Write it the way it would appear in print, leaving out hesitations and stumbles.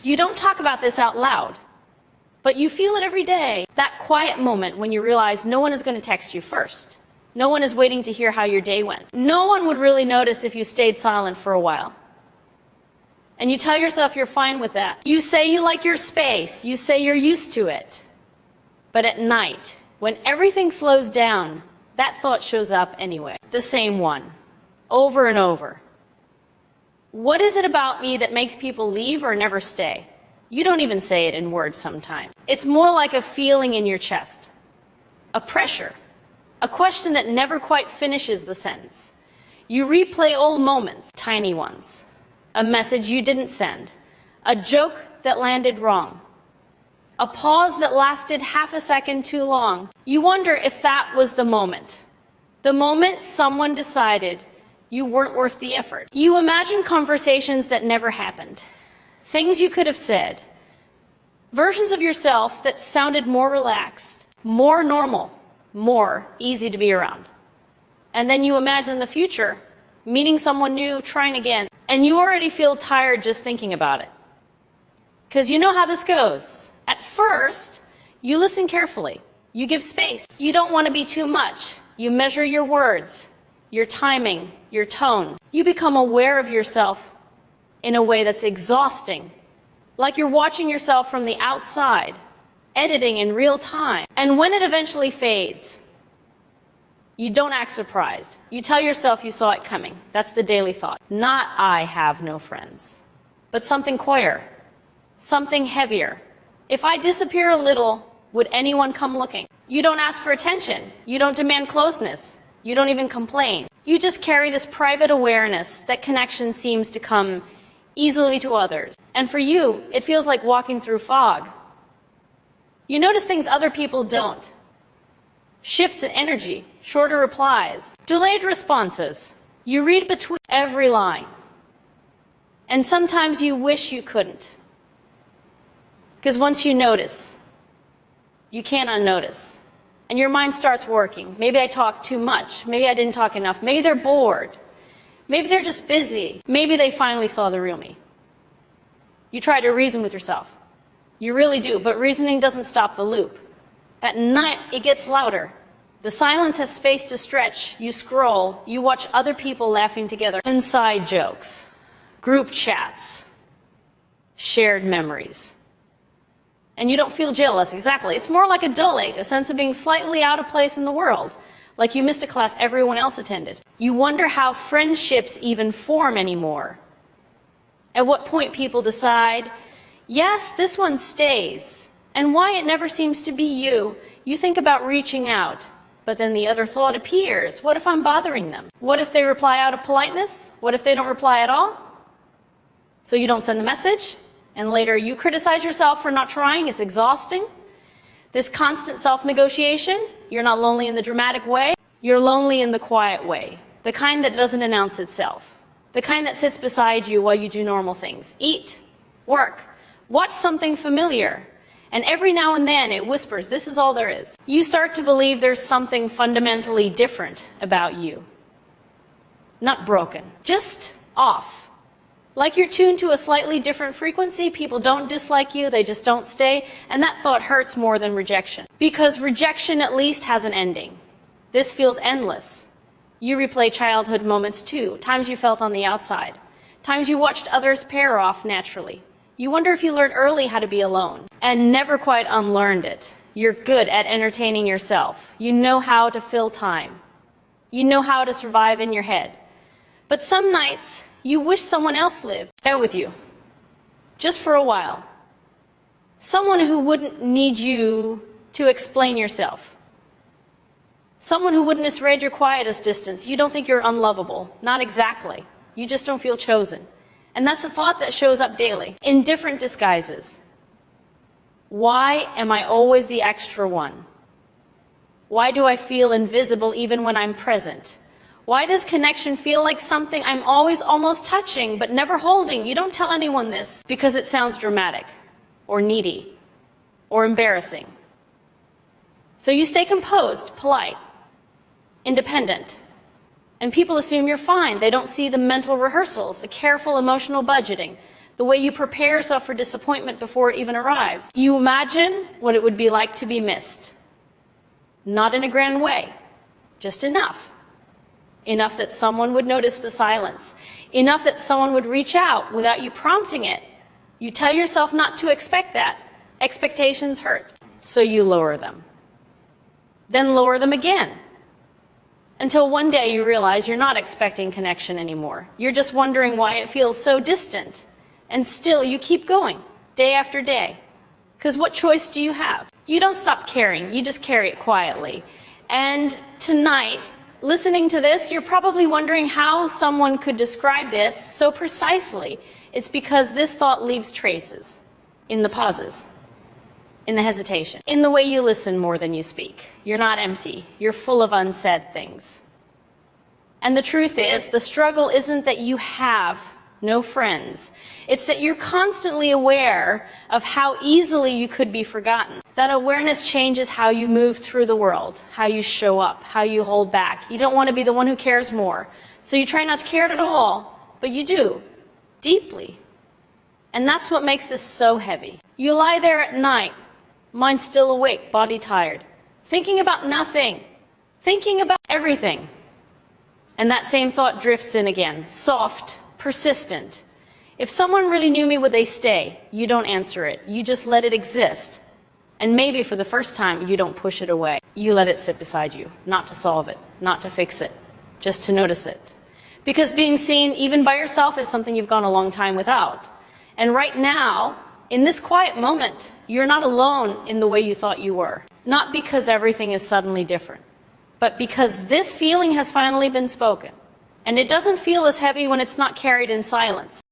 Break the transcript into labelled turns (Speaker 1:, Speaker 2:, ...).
Speaker 1: You don't talk about this out loud, but you feel it every day. That quiet moment when you realize no one is going to text you first. No one is waiting to hear how your day went. No one would really notice if you stayed silent for a while. And you tell yourself you're fine with that. You say you like your space. You say you're used to it. But at night, when everything slows down, that thought shows up anyway. The same one. Over and over. What is it about me that makes people leave or never stay? You don't even say it in words sometimes. It's more like a feeling in your chest. A pressure. A question that never quite finishes the sentence. You replay old moments, tiny ones. A message you didn't send. A joke that landed wrong. A pause that lasted half a second too long. You wonder if that was the moment. The moment someone decided you weren't worth the effort. You imagine conversations that never happened. Things you could have said. Versions of yourself that sounded more relaxed, more normal, more easy to be around. And then you imagine the future, meeting someone new, trying again, and you already feel tired just thinking about it. Because you know how this goes. At first, you listen carefully. You give space. You don't want to be too much. You measure your words, your timing, your tone. You become aware of yourself in a way that's exhausting, like you're watching yourself from the outside, editing in real time. And when it eventually fades, you don't act surprised. You tell yourself you saw it coming. That's the daily thought. Not I have no friends, but something coyer, something heavier. If I disappear a little, would anyone come looking? You don't ask for attention. You don't demand closeness. You don't even complain. You just carry this private awareness that connection seems to come easily to others. And for you, it feels like walking through fog. You notice things other people don't. Shifts in energy, shorter replies, delayed responses. You read between every line. And sometimes you wish you couldn't. Because once you notice, you can't unnotice. And your mind starts working. Maybe I talked too much. Maybe I didn't talk enough. Maybe they're bored. Maybe they're just busy. Maybe they finally saw the real me. You try to reason with yourself. You really do, but reasoning doesn't stop the loop. At night, it gets louder. The silence has space to stretch. You scroll. You watch other people laughing together. Inside jokes. Group chats. Shared memories. And you don't feel jealous, exactly. It's more like a dull ache, a sense of being slightly out of place in the world, like you missed a class everyone else attended. You wonder how friendships even form anymore. At what point people decide, yes, this one stays, and why it never seems to be you. You think about reaching out, but then the other thought appears. What if I'm bothering them? What if they reply out of politeness? What if they don't reply at all? So you don't send the message? And later you criticize yourself for not trying. It's exhausting. This constant self-negotiation, you're not lonely in the dramatic way. You're lonely in the quiet way. The kind that doesn't announce itself. The kind that sits beside you while you do normal things. Eat, work, watch something familiar. And every now and then it whispers, this is all there is. You start to believe there's something fundamentally different about you. Not broken, just off. Like you're tuned to a slightly different frequency, people don't dislike you, they just don't stay, and that thought hurts more than rejection. Because rejection at least has an ending. This feels endless. You replay childhood moments too, times you felt on the outside, times you watched others pair off naturally. You wonder if you learned early how to be alone, and never quite unlearned it. You're good at entertaining yourself. You know how to fill time. You know how to survive in your head. But some nights, you wish someone else lived there with you, just for a while. Someone who wouldn't need you to explain yourself. Someone who wouldn't misread your quietest distance. You don't think you're unlovable. Not exactly. You just don't feel chosen. And that's a thought that shows up daily, in different disguises. Why am I always the extra one? Why do I feel invisible even when I'm present? Why does connection feel like something I'm always almost touching but never holding? You don't tell anyone this because it sounds dramatic or needy or embarrassing. So you stay composed, polite, independent, and people assume you're fine. They don't see the mental rehearsals, the careful emotional budgeting, the way you prepare yourself for disappointment before it even arrives. You imagine what it would be like to be missed. Not in a grand way, just enough. Enough that someone would notice the silence. Enough that someone would reach out without you prompting it. You tell yourself not to expect that. Expectations hurt, so you lower them. Then lower them again. Until one day you realize you're not expecting connection anymore. You're just wondering why it feels so distant. And still you keep going, day after day. Because what choice do you have? You don't stop caring, you just carry it quietly. And tonight, listening to this, you're probably wondering how someone could describe this so precisely. It's because this thought leaves traces in the pauses, in the hesitation, in the way you listen more than you speak. You're not empty. You're full of unsaid things. And the truth is, the struggle isn't that you have no friends. It's that you're constantly aware of how easily you could be forgotten. That awareness changes how you move through the world, how you show up, how you hold back. You don't want to be the one who cares more. So you try not to care at all, but you do, deeply. And that's what makes this so heavy. You lie there at night, mind still awake, body tired, thinking about nothing, thinking about everything. And that same thought drifts in again, soft, persistent. If someone really knew me, would they stay? You don't answer it. You just let it exist. And maybe for the first time, you don't push it away. You let it sit beside you, not to solve it, not to fix it, just to notice it. Because being seen, even by yourself, is something you've gone a long time without. And right now, in this quiet moment, you're not alone in the way you thought you were. Not because everything is suddenly different, but because this feeling has finally been spoken. And it doesn't feel as heavy when it's not carried in silence.